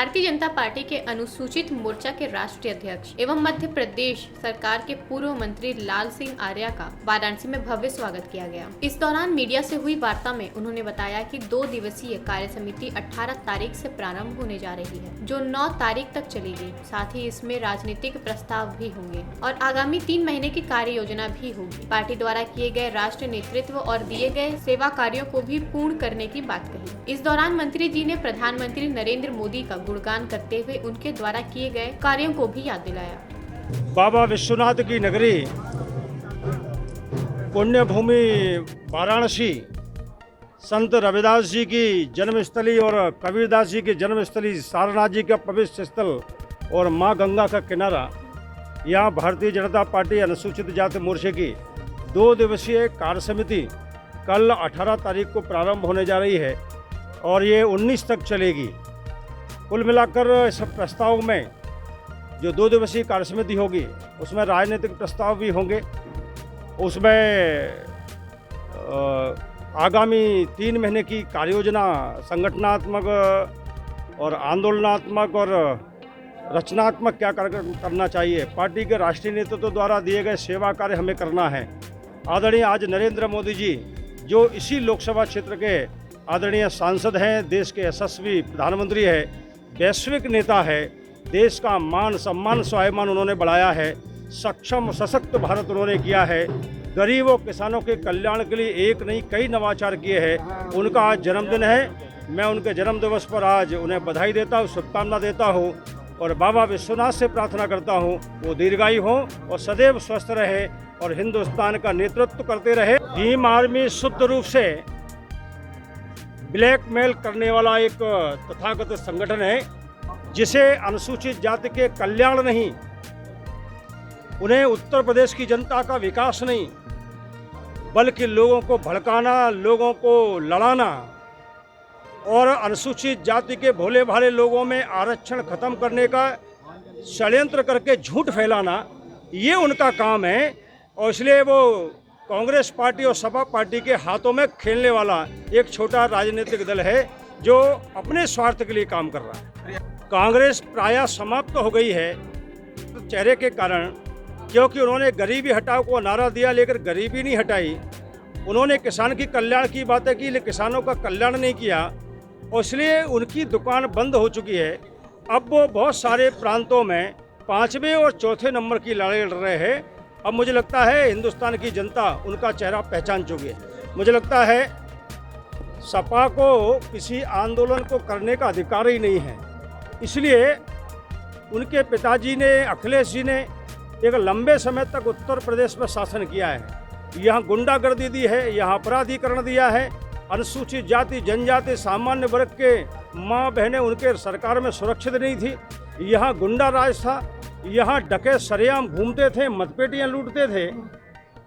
Bharatiya Janata party के अनुसूचित मोर्चा के राष्ट्रीय अध्यक्ष एवं मध्य प्रदेश सरकार के पूर्व मंत्री लाल सिंह आर्या का वाराणसी में भव्य स्वागत किया गया। इस दौरान मीडिया से हुई वार्ता में उन्होंने बताया कि 2 दिवसीय कार्य समिति 18 तारीख से प्रारंभ होने जा रही है, जो 9 तारीख तक चलेगी। साथ ही इसमें राजनीतिक प्रस्ताव भी होंगे और आगामी 3 महीने की कार्य योजना भी होगी। पार्टी द्वारा किए गए राष्ट्रीय नेतृत्व और दिए गए सेवा कार्यों को भी पूर्ण करने की बात कही। इस दौरान मंत्री जी ने प्रधानमंत्री नरेंद्र मोदी का गुणगान करते हुए उनके द्वारा किए गए कार्यों को भी याद दिलाया। बाबा विश्वनाथ की नगरी पुण्य भूमि वाराणसी, संत रविदास जी की जन्मस्थली और कबीरदास जी की जन्मस्थली, सारनाथ जी का पवित्र स्थल और मां गंगा का किनारा, यहाँ भारतीय जनता पार्टी अनुसूचित जाति मोर्चे की 2 दिवसीय कार्य समिति कल 18 तारीख को प्रारंभ होने जा रही है और ये 19 तक चलेगी। कुल मिलाकर इस प्रस्ताव में जो 2 दिवसीय कार्य समिति होगी उसमें राजनीतिक प्रस्ताव भी होंगे। उसमें आगामी 3 महीने की कार्य योजना, संगठनात्मक और आंदोलनात्मक और रचनात्मक क्या करना चाहिए, पार्टी के राष्ट्रीय नेतृत्व द्वारा दिए गए सेवा कार्य हमें करना है। आदरणीय आज नरेंद्र मोदी जी जो इसी लोकसभा क्षेत्र के आदरणीय सांसद हैं, देश के यशस्वी प्रधानमंत्री है, वैश्विक नेता है, देश का मान सम्मान स्वाभिमान उन्होंने बढ़ाया है, सक्षम सशक्त भारत उन्होंने किया है, गरीबों किसानों के कल्याण के लिए एक नहीं कई नवाचार किए हैं। उनका आज जन्मदिन है। मैं उनके जन्मदिवस पर आज उन्हें बधाई देता हूँ, शुभकामना देता हूँ और बाबा विश्वनाथ से प्रार्थना करता हूँ वो दीर्घायु हो और सदैव स्वस्थ रहे और हिंदुस्तान का नेतृत्व करते रहे। भीम आर्मी शुद्ध रूप से ब्लैकमेल करने वाला एक तथाकथित संगठन है, जिसे अनुसूचित जाति के कल्याण नहीं, उन्हें उत्तर प्रदेश की जनता का विकास नहीं, बल्कि लोगों को भड़काना, लोगों को लड़ाना और अनुसूचित जाति के भोले भाले लोगों में आरक्षण खत्म करने का षड्यंत्र करके झूठ फैलाना, ये उनका काम है। और इसलिए वो कांग्रेस पार्टी और सपा पार्टी के हाथों में खेलने वाला एक छोटा राजनीतिक दल है जो अपने स्वार्थ के लिए काम कर रहा है। कांग्रेस प्रायः समाप्त हो गई है चेहरे के कारण, क्योंकि उन्होंने गरीबी हटाओ को नारा दिया लेकर गरीबी नहीं हटाई। उन्होंने किसान की कल्याण की बातें की लेकिन किसानों का कल्याण नहीं किया और इसलिए उनकी दुकान बंद हो चुकी है। अब वो बहुत सारे प्रांतों में 5वें और 4थे नंबर की लड़ाई लड़ रहे हैं। अब मुझे लगता है हिंदुस्तान की जनता उनका चेहरा पहचान चुकी है। मुझे लगता है सपा को किसी आंदोलन को करने का अधिकार ही नहीं है। इसलिए उनके पिताजी ने, अखिलेश जी ने एक लंबे समय तक उत्तर प्रदेश में शासन किया है। यहाँ गुंडागर्दी दी है, यहाँ अपराधीकरण दिया है। अनुसूचित जाति जनजाति सामान्य वर्ग के माँ बहनें उनके सरकार में सुरक्षित नहीं थी। यहाँ गुंडा राज था, यहाँ डकैत सरेआम घूमते थे, मतपेटियाँ लूटते थे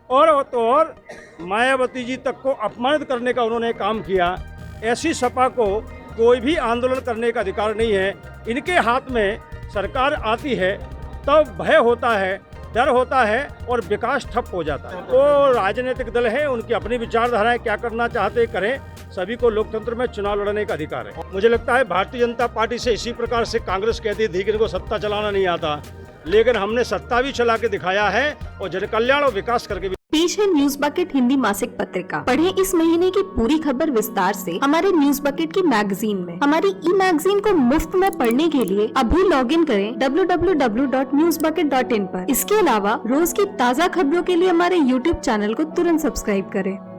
और मायावती जी तक को अपमानित करने का उन्होंने काम किया। ऐसी सपा को कोई भी आंदोलन करने का अधिकार नहीं है। इनके हाथ में सरकार आती है तब भय होता है, डर होता है और विकास ठप हो जाता है। वो राजनीतिक दल है, उनकी अपनी विचारधाराएं क्या करना चाहते करें। सभी को लोकतंत्र में चुनाव लड़ने का अधिकार है। मुझे लगता है भारतीय जनता पार्टी से इसी प्रकार से कांग्रेस कहती थी कि इनको सत्ता चलाना नहीं आता, लेकिन हमने सत्ता भी चला के दिखाया है और जन कल्याण और विकास करके भी। पेश है न्यूज बकेट हिंदी मासिक पत्रिका। पढ़ें इस महीने की पूरी खबर विस्तार से हमारे न्यूज बकेट की मैगजीन में। हमारी ई मैगजीन को मुफ्त में पढ़ने के लिए अभी लॉगिन करें www.newsbucket.in पर। इसके अलावा रोज की ताज़ा खबरों के लिए हमारे YouTube चैनल को तुरंत सब्सक्राइब करें।